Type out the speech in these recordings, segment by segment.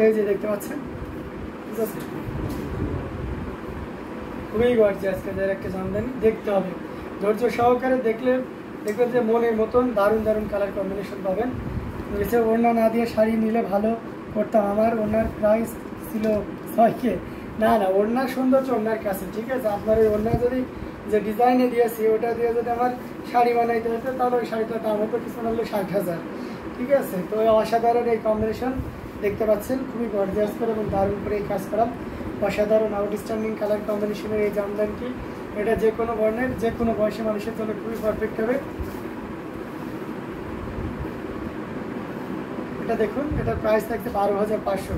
এই যে দেখতে পাচ্ছেন জাস্ট খুবই গর্জিয়াস কাজের একটা জামদানি। দেখতে হবে ধৈর্য সহকারে, দেখবেন যে মনের মতন দারুণ দারুণ কালার কম্বিনেশন পাবেন। এসে ওড়না না দিয়ে শাড়ি নিলে ভালো করতাম, আমার ওড়নার প্রাইস ছিল 6K। না ওড়নার সৌন্দর্য ওড়নার কাছে, ঠিক আছে। আপনার ওই ওড়না যদি যে ডিজাইনে দিয়েছি ওটা দিয়ে যদি আমার শাড়ি বানাইতে হতো তাহলে ওই শাড়িটার দাম হতো কিছু না হলে 60,000, ঠিক আছে। তো অসাধারণ এই কম্বিনেশন দেখতে পাচ্ছেন, খুবই গর্জিয়াস করে এবং দারুণ করে এই কাজ করা, অসাধারণ আউটস্ট্যান্ডিং কালার কম্বিনেশনের এই জামদানিটি। এটা যে কোনো বর্ণের যে কোনো বয়সী মানুষের জন্য খুবই পারফেক্ট হবে। এটা দেখুন, এটার প্রাইস থাকছে 12,500,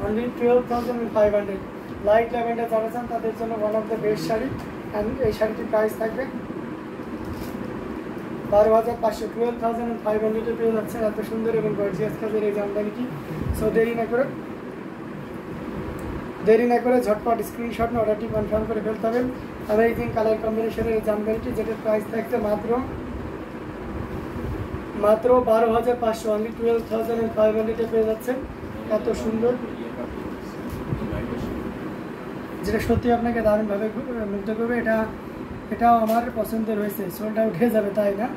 অনলি 12,500। লাইট ল্যাভেন্ডার যারা চান তাদের জন্য one of the best sari. And এই শাড়িটির প্রাইস থাকবে 12,500, 12,500 পেয়ে যাচ্ছে এত সুন্দর এবং গর্জিয়াস কাজের এই জামদানিটি। সো দেরি না করে ঝটপট স্ক্রিনশট নিয়ে অর্ডারটি কনফার্ম করে ফেলতে হবে। অ্যামেজিং কালার কম্বিনেশনের এই জামদানিটি, যেটার প্রাইস থাকছে মাত্র 12,500, অনলি 12,500 পেয়ে যাচ্ছেন। এত সুন্দর, যেটা সত্যি আপনাকে দারুণভাবে মুগ্ধ করবে। এটাও আমার পছন্দের হয়েছে। সোল্ড আউট হয়ে যাবে তাই না?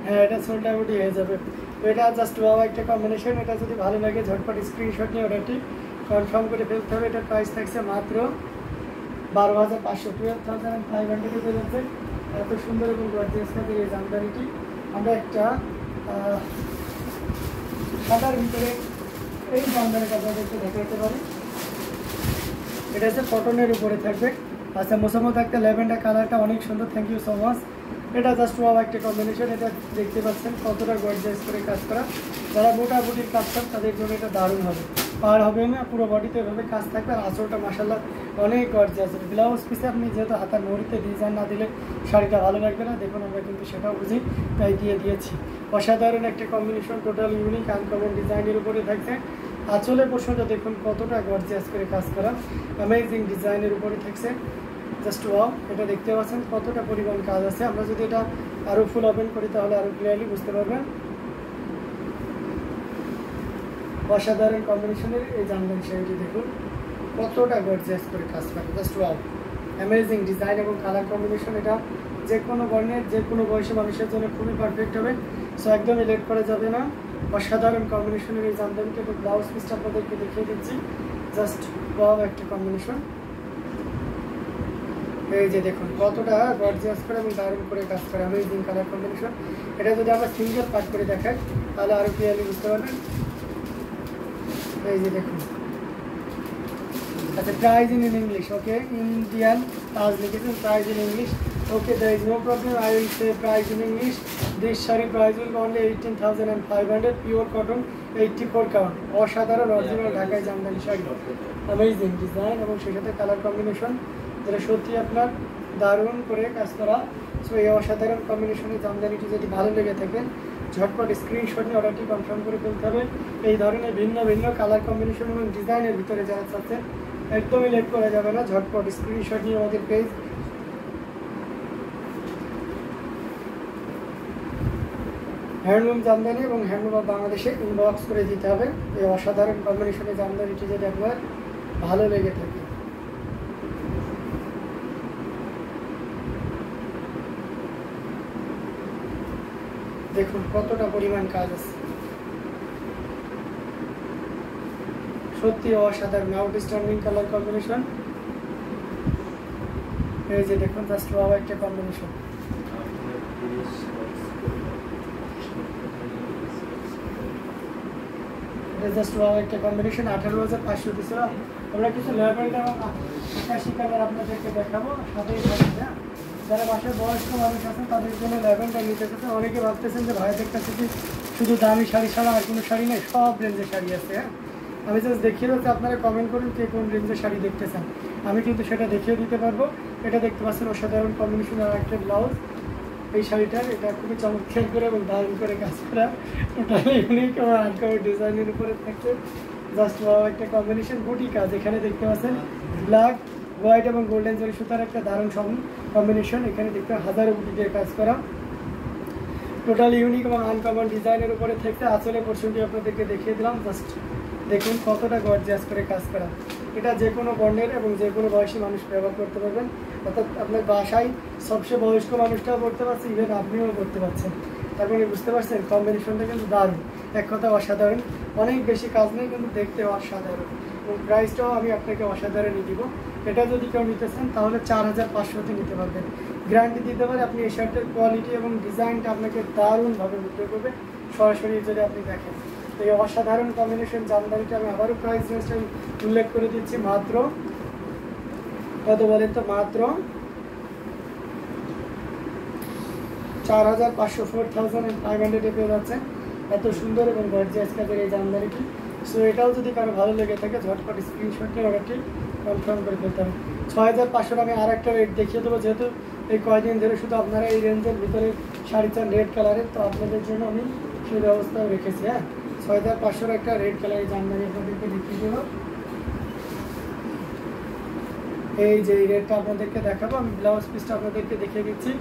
হ্যাঁ, এটা সোল্ড আউটই হয়ে যাবে। তো এটা জাস্ট ওয়াও একটা কম্বিনেশন। এটা যদি ভালো লাগে ঝটপট স্ক্রিনশট নিয়ে অর্ডারটি কনফার্ম করে ফেলতে হবে। এটার প্রাইস থাকছে মাত্র 12,500, 12,500 পেয়ে যাচ্ছে। এত সুন্দর এবং গর্জিয়াস কাজের এই জামদানিটি। আমরা একটা সাদার ভিতরে এই জামদানিটা আপনাদেরকে দেখাতে পারি। এটা হচ্ছে কটনের উপরে থাকবে। আচ্ছা, মোসামত একটা ল্যাভেন্ডার কালারটা অনেক সুন্দর, থ্যাংক ইউ সো মাচ। এটা জাস্ট ওয়াও একটা কম্বিনেশন। এটা দেখতে পাচ্ছেন কতটা গর্জিয়াস করে কাজ করা। যারা মোটামুটির কাজ করেন তাদের জন্য এটা দারুণ হবে। পার হবে না, পুরো বডিতে এভাবে কাজ থাকবে। আর আঁচলটা মাশাআল্লাহ অনেক গর্জিয়াস। ব্লাউজ পিসে আপনি যেহেতু হাতার মুড়িতে ডিজাইন না দিলে শাড়িটা ভালো লাগবে না, দেখুন আমরা কিন্তু সেটাও বুঝি তাই দিয়েছি। অসাধারণ একটা কম্বিনেশন, টোটাল ইউনিক আনকমন ডিজাইনের উপরে থাকছে। আঁচলের পোর্শনটা দেখুন কতটা গর্জিয়াস করে কাজ করা, অ্যামেজিং ডিজাইনের উপরে থাকছে। জাস্ট ওয়াও, এটা দেখতে পাচ্ছেন কতটা পরিমাণ কাজ আছে। আমরা যদি এটা আরও ফুল ওপেন করি তাহলে আরও ক্লিয়ারলি বুঝতে পারবেন। অসাধারণ কম্বিনেশনের এই জামদানি শাড়িটি দেখুন কতটা গর্জিয়াস করে কাজ করে। জাস্ট ওয়াও, অ্যামেজিং ডিজাইন এবং কালার কম্বিনেশন। এটা যে কোনো বর্ণের যে কোনো বয়সী মানুষের জন্য খুবই পারফেক্ট হবে। সো একদমই লেট করা যাবে না। অসাধারণ কম্বিনেশনের এই জামদানিটা, একটু ব্লাউজ পিসটা আপনাদেরকে দেখিয়ে দিচ্ছি। জাস্ট ওয়াও একটা কম্বিনেশন। এই যে দেখুন কতটা গর্জিয়াস করে এবং দারুণ করে কাজ করে, অ্যামেজিং কালার কম্বিনেশন। এটা যদি আমরা সিঙ্গেল পার্ট করে দেখাই তাহলে আরও ক্লিয়ারলি বুঝতে পারবেন। এই যে দেখুন, আচ্ছা, price in English, okay, Indian Taj লিখেছেন, price in English, okay, there is no problem, I will say price in English. This sari price will be only 18,500, pure cotton, 84 count. অসাধারণ অরিজিনাল ঢাকায় জামদানি শাড়ি, অ্যামেজিং ডিজাইন এবং সেই সাথে কালার কম্বিনেশন, যেটা সত্যি আপনার দারুণ করে কাজ করা। সো এই অসাধারণ কম্বিনেশনের জামদানিটি যদি ভালো লেগে থাকে ঝটপট স্ক্রিনশট নিয়ে অর্ডারটি কনফার্ম করে ফেলতে হবে। এই ধরনের ভিন্ন ভিন্ন কালার কম্বিনেশন এবং ডিজাইনের ভিতরে যারা চাচ্ছেন একদমই লেট করা যাবে না, ঝটপট স্ক্রিনশট নিয়ে আমাদের পেজ হ্যান্ডলুম জামদানি এবং হ্যান্ডলুম অফ বাংলাদেশে ইনবক্স করে দিতে হবে। এই অসাধারণ কম্বিনেশনের জামদানিটি যদি আপনার ভালো লেগে থাকে। দেখুন কতটা পরিমাণ কাজ আছে, সত্যি অসাধারণ আউটস্ট্যান্ডিং কালার কম্বিনেশন। এই যে দেখুন জাস্ট ওয়াও একটা কম্বিনেশন। এটা জাস্ট ওয়াও একটা কম্বিনেশন। 18,500 পিস। আমরা কিছু ল্যাভেন্ডার এবং আকাশি কালার আপনাদেরকে দেখাবো, সাথেই থাকবে। যারা বাসায় বয়স্ক মানুষ আছেন তাদের জন্য ল্যাভেন্ডার নিতে চাচ্ছেন। অনেকে ভাবতেছেন যে ভাইদের কাছে কি শুধু দামি শাড়ি ছাড়া আর কোনো শাড়ি নেই, সব রেঞ্জের শাড়ি আছে। হ্যাঁ, আমি জাস্ট দেখিয়ে দিচ্ছি, আপনারা কমেন্ট করুন কে কোন রেঞ্জের শাড়ি দেখতে চান, আমি কিন্তু সেটা দেখিয়ে দিতে পারবো। এটা দেখতে পাচ্ছেন অসাধারণ কম্বিনেশন আর একটা ব্লাউজ এই শাড়িটার। এটা খুবই চমৎকার করে এবং দারুণ করে কাজ করা, টোটালি ইউনিক এবং আনকমন ডিজাইনের উপরে থাকছে। জাস্ট ওয়াও একটা কম্বিনেশন, বুটি কাজ। এখানে দেখতে পাচ্ছেন ব্ল্যাক, হোয়াইট এবং গোল্ডেন জরি সুতার একটা দারুণ কম্বিনেশন। এখানে দেখতে হাজারো বুটি দিয়ে কাজ করা, টোটালি ইউনিক এবং আনকমন ডিজাইনের উপরে থাকছে। আঁচলের পোর্শনটি আপনাদেরকে দেখিয়ে দিলাম। জাস্ট দেখুন কতটা গর্জিয়াস করে কাজ করা। এটা যে কোনো বর্ণের এবং যে কোনো বয়সী মানুষ ব্যবহার করতে পারবেন, অর্থাৎ আপনার বাসায় সবচেয়ে বয়স্ক মানুষটাও করতে পারছে, ইভেন আপনিও করতে পারছেন। তার মানে বুঝতে পারছেন কম্বিনেশনটা কিন্তু দারুণ, এক কথা অসাধারণ। অনেক বেশি কাজ নেই কিন্তু দেখতে অসাধারণ, এবং প্রাইসটাও আমি আপনাকে অসাধারণই দিব। এটা যদি কেউ নিতে চান তাহলে 4500-তে নিতে পারবেন। গ্যারান্টি দিতে পারে আপনি এই শার্টের কোয়ালিটি এবং ডিজাইনটা আপনাকে দারুণভাবে মুগ্ধ করবে সরাসরি যদি আপনি দেখেন। তো এই অসাধারণ কম্বিনেশন জামদানিটা আমি আবারও প্রাইস রেঞ্জটা উল্লেখ করে দিচ্ছি, মাত্র কত বলেন তো, মাত্র 4500, 4500 পেয়ে যাচ্ছে এত সুন্দর এবং গর্জিয়াস কাজের এই জামদানিটি। সো এটাও যদি কারো ভালো লেগে থাকে ঝটপট স্ক্রিনশট নিয়ে অর্ডারটি কনফার্ম করে ফেলতে হবে। 6500 আমি আর একটা রেট দেখিয়ে দেবো, যেহেতু এই কয়দিন ধরে শুধু আপনারা এই রেঞ্জের ভিতরে শাড়ি চান রেড কালারের, তো আপনাদের জন্য আমি সেই ব্যবস্থাও রেখেছি। হ্যাঁ, 6500 একটা রেড কালারের জামদানি আপনাদেরকে দেখিয়ে দেবো। এই যে এই রেটটা আপনাদেরকে দেখাবো, আমি ব্লাউজ পিসটা আপনাদেরকে দেখিয়ে দিচ্ছি।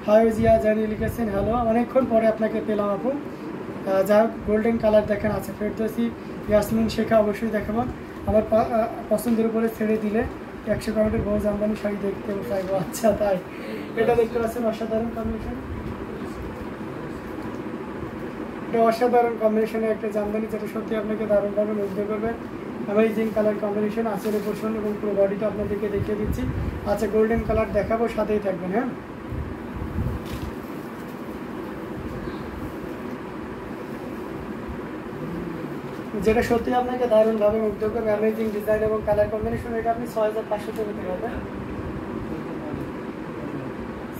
হাইজিয়া জানি লিখেছেন, হ্যালো, অনেকক্ষণ পরে আপনাকে পেলাম আপু। যা হোক, গোল্ডেন কালার দেখেন আছে, ফেরদৌসি ইয়াসমিন শেখা অবশ্যই দেখাবো। আমার পছন্দের উপরে ছেড়ে দিলে 100 কাউন্টের বহু জামদানি শাড়ি দেখতে চাইবো। আচ্ছা তাই, এটা দেখতে পাচ্ছেন অসাধারণ কম্বিনেশন, এটা অসাধারণ কম্বিনেশনের একটা জামদানি, যেটা সত্যি আপনাকে দারুণভাবে মুগ্ধ করবে। অ্যামেজিং কালার কম্বিনেশন, আঁচলের পোর্শন এবং পুরো বডিটা আপনাদেরকে দেখিয়ে দিচ্ছি। আচ্ছা, গোল্ডেন কালার দেখাবো, সাথেই থাকবেন। হ্যাঁ, যেটা সত্যি আপনাকে দারুণভাবে মুগ্ধ করবে, অ্যামেজিং ডিজাইন এবং কালার কম্বিনেশন। এটা আপনি 6500 নিতে পারবেন,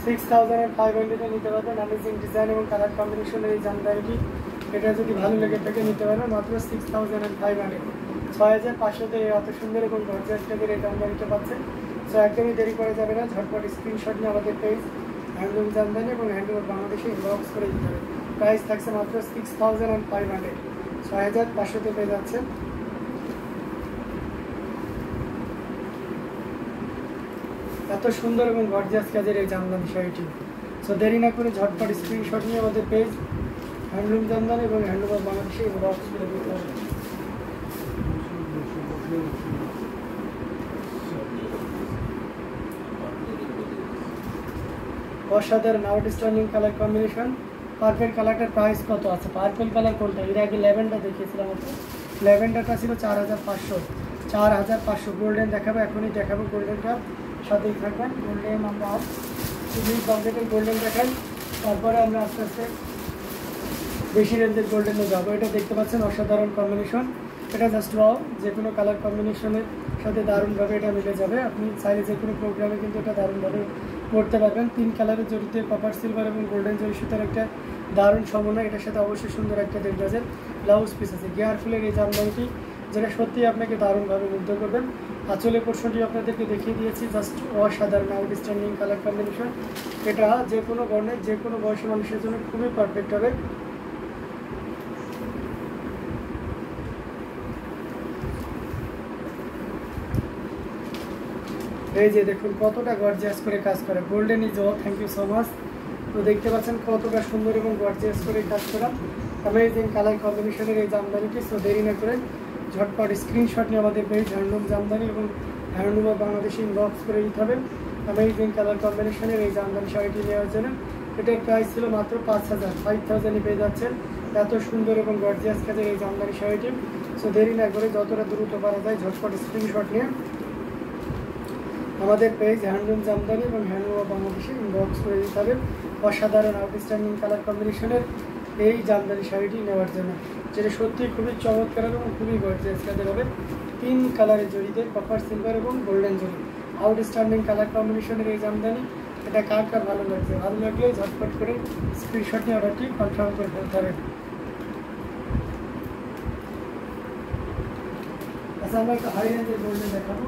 6500 নিতে পারবেন। অ্যামেজিং ডিজাইন এবং কালার কম্বিনেশনের এই জামদানিটি, এটা যদি ভালো লেগে থাকে নিতে পারবেন মাত্র 6500। 6500-তে অত সুন্দর এবং গর্জিয়াস টাইপের এই জামদানিটা পাচ্ছে। সো একদমই দেরি করা যাবে না, ঝটপট স্ক্রিনশট নিয়ে আমাদের পেজ হ্যান্ডলুম জামদানি এবং হ্যান্ডলুম বাংলাদেশে ইনবক্স করে দিতে হবে। প্রাইস থাকছে মাত্র 6500, 6500-তে পেয়ে যাচ্ছেন। এত সুন্দর এবং গর্জিয়াস কাজের এই জামদানি শাড়িটি। সো দেরি না করে ঝটপট স্ক্রিনশট নিয়ে আমাদের পেজ হ্যান্ডলুম জামদানি এবং হ্যান্ডলুম বাংলাদেশে ইনবক্স করে দিতে হবে। অসাধারণ আউটস্ট্যান্ডিং কালার কম্বিনেশন। পার্পেল কালারটার প্রাইস কত আছে? পার্পেল কালার কোনটা? এর আগে ল্যাভেন্ডার দেখিয়েছিলাম, ল্যাভেন্ডারটা ছিল 4500। 4500 গোল্ডেন দেখাবো, এখনই দেখাবো গোল্ডেনটা, সাথেই থাকবেন। গোল্ডেন আমরা খুবই বাজেটের গোল্ডেন দেখাই, তারপরে আমরা আস্তে আস্তে বেশি রেঞ্জের গোল্ডেনে যাবো। এটা দেখতে পাচ্ছেন অসাধারণ কম্বিনেশন, এটা জাস্ট ওয়াও, যে কোনো কালার কম্বিনেশনের সাথে দারুণভাবে এটা মিলে যাবে। আপনি চাইলে যে কোনো প্রোগ্রামে কিন্তু এটা দারুণভাবে করতে পারবেন। 3 কালারের জড়িতে কপার সিলভার এবং গোল্ডেন জরি সুতার একটা দারুণ সমন্বয়। এটার সাথে অবশ্যই সুন্দর একটা 1.5 ডজন ব্লাউজ পিস আছে। গিয়ার ফুলের এই জামদানিটি, যেটা সত্যিই আপনাকে দারুণভাবে মুগ্ধ করবেন। আঁচলের পোর্শনটি আপনাদেরকে দেখিয়ে দিয়েছি, জাস্ট অসাধারণ আউটস্ট্যান্ডিং কালার কম্বিনেশন। এটা যে কোনো বর্ণের যে কোনো বয়সী মানুষের জন্য খুবই পারফেক্ট হবে। এই যে দেখুন কতটা গর্জিয়াস করে কাজ করে, golden is all, thank you so much. তো দেখতে পাচ্ছেন কতটা সুন্দর এবং গর্জিয়াস করে কাজ করা অ্যামেজিং কালার কম্বিনেশনের এই জামদানিটি। সো দেরি না করে ঝটপট স্ক্রিনশট নিয়ে আমাদের পেজ হ্যান্ডলুম জামদানি এবং হ্যান্ডলুম বাংলাদেশে ইনবক্স করে দিতে হবে অ্যামেজিং কালার কম্বিনেশনের এই জামদানি শাড়িটি নেওয়ার জন্য। এটার প্রাইস ছিল মাত্র 5000 পেয়ে যাচ্ছেন এত সুন্দর এবং গর্জিয়াস কাজের এই জামদানি শাড়িটি। সো দেরি না করে যতটা দ্রুত পারা যায় ঝটপট স্ক্রিনশট নিয়ে আমাদের পেজ হ্যান্ডলুম জামদানি এবং হ্যান্ডলুম বাংলাদেশে ইনবক্স করে দিতে হবে অসাধারণ আউটস্ট্যান্ডিং কালার কম্বিনেশনের এই জামদানি শাড়িটি নেওয়ার জন্য, যেটা সত্যি খুবই চমৎকার এবং খুবই গর্জিয়াস কাজের হবে। 3 কালারের জড়িতে কপার সিলভার এবং গোল্ডেন জড়ি আউটস্ট্যান্ডিং কালার কম্বিনেশনের এই জামদানি। এটা কার কার ভালো লাগছে? ভালো লাগলে ঝটপট করে স্ক্রিনশট নিয়ে অর্ডারটি কনফার্ম করে ফেলতে হবে। আচ্ছা, আমরা একটা হাই রেঞ্জের গোল্ডেন দেখাবো,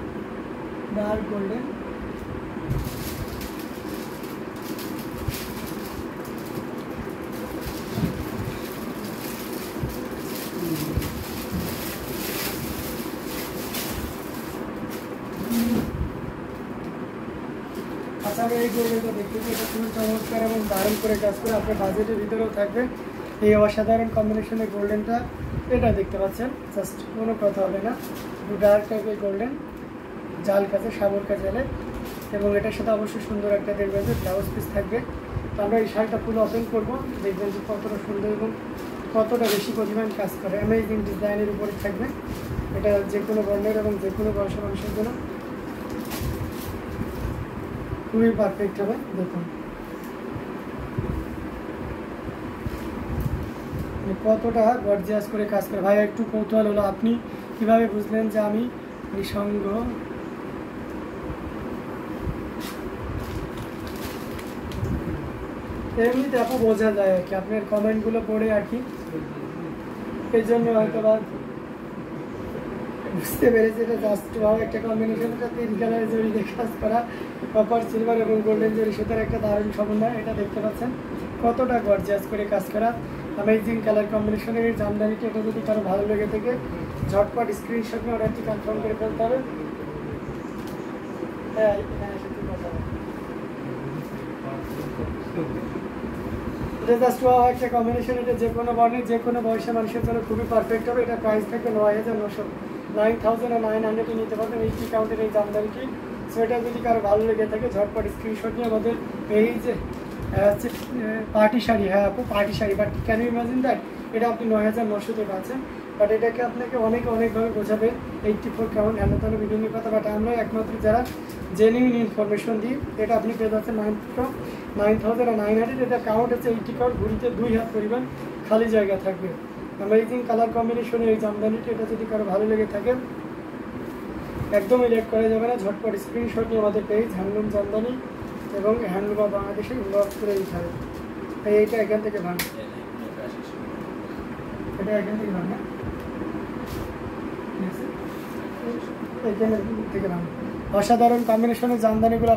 ডার্ক গোল্ডেন। আচ্ছা, আমি এই গোল্ডেনটা দেখতেছি, এটা খুবই চমৎকার এবং দারুণ করে কাজ করে আপনার বাজেটের ভিতরেও থাকবে। এই অসাধারণ কম্বিনেশনের গোল্ডেনটা এটা দেখতে পাচ্ছেন, জাস্ট কোনো কথা হবে না, ডার্ক টাইপের গোল্ডেন জাল কাজে সাবর কাজে এলে, এবং এটার সাথে অবশ্যই সুন্দর একটা দেখবেন যে ব্লাউজ পিস থাকবে। তো আমরা এই শাড়িটা ফুল ওপেন করবো, দেখবেন যে কতটা সুন্দর এবং কতটা বেশি পরিমাণ কাজ করে, অ্যামেজিং ডিজাইনের উপরে থাকবে। এটা যে কোনো বর্ণের এবং যে কোনো বয়সের মানুষের জন্য খুবই পারফেক্ট হবে। দেখুন কতটা গর্জিয়াস করে কাজ করে। ভাই একটু কৌতূহল হলো, আপনি কিভাবে বুঝলেন যে আমি নিঃসঙ্গ? এমনিতে আপু বোঝা যায় আর কি, আপনার কমেন্টগুলো পড়ে আর কি, এই জন্য হয়তো বা বুঝতে পেরেছি। এটা জাস্ট একটা কম্বিনেশন, এটা 3 কালারের জড়ি দিয়ে কাজ করা, কপার সিলভার এবং গোল্ডেন জড়ি সুতার একটা দারুণ সমন্বয়। এটা দেখতে পাচ্ছেন কতটা গর্জিয়াস করে কাজ করা, অ্যামেজিং কালার কম্বিনেশনের এই জামদানিটি। এটা যদি কারো ভালো লেগে থাকে ঝটপট স্ক্রিনশট নিয়ে অর্ডারটি কনফার্ম করে ফেলতে হবে। হ্যাঁ হ্যাঁ, সত্যি কথা। এটা জাস্ট একটা কম্বিনেশন, এটা যে কোনো বর্ণের যে কোনো বয়সের মানুষের জন্য খুবই পারফেক্ট হবে। এটা প্রাইস থাকবে 9,900, 9,900 নিতে পারবেন এই কাউন্টের এই জামদানিটি। সো এটা যদি কারো ভালো লেগে থাকে ঝটপট স্ক্রিনশট নিয়ে আমাদের এই যে হচ্ছে পার্টি শাড়ি, হ্যাঁ আপু party sari, but can you imagine that এটা আপনি 9,900-তে পাচ্ছেন। বাট এটাকে আপনাকে অনেকভাবে বোঝাবে 84 কাউন্ট এমন তাহলে বিভিন্ন কথা। বাট আমরা একমাত্র যারা জেনুইন ইনফরমেশন দিই, এটা আপনি পেয়ে যাচ্ছেন 9,900। এটা কাউন্ট হচ্ছে 80 কাউন্ট, ঘুরিতে 2 হাত পরিমাণ খালি জায়গা থাকবে। অ্যামেজিং কালার কম্বিনেশনের এই জামদানিটি, এটা যদি কারো ভালো লেগে থাকে একদমই লেট করা যাবে না, ঝটপট স্ক্রিনশট নিয়ে আমাদের পেজ হ্যান্ডলুম জামদানি এবং হ্যান্ডলুম অফ বাংলাদেশে ইনবক্স করে দিতে হবে। তাই এইটা এখান থেকে ভাঙ, এটা এখান থেকে ভাঙ, এখান থেকে ভাঙ। অসাধারণ কম্বিনেশনের জামদানিগুলো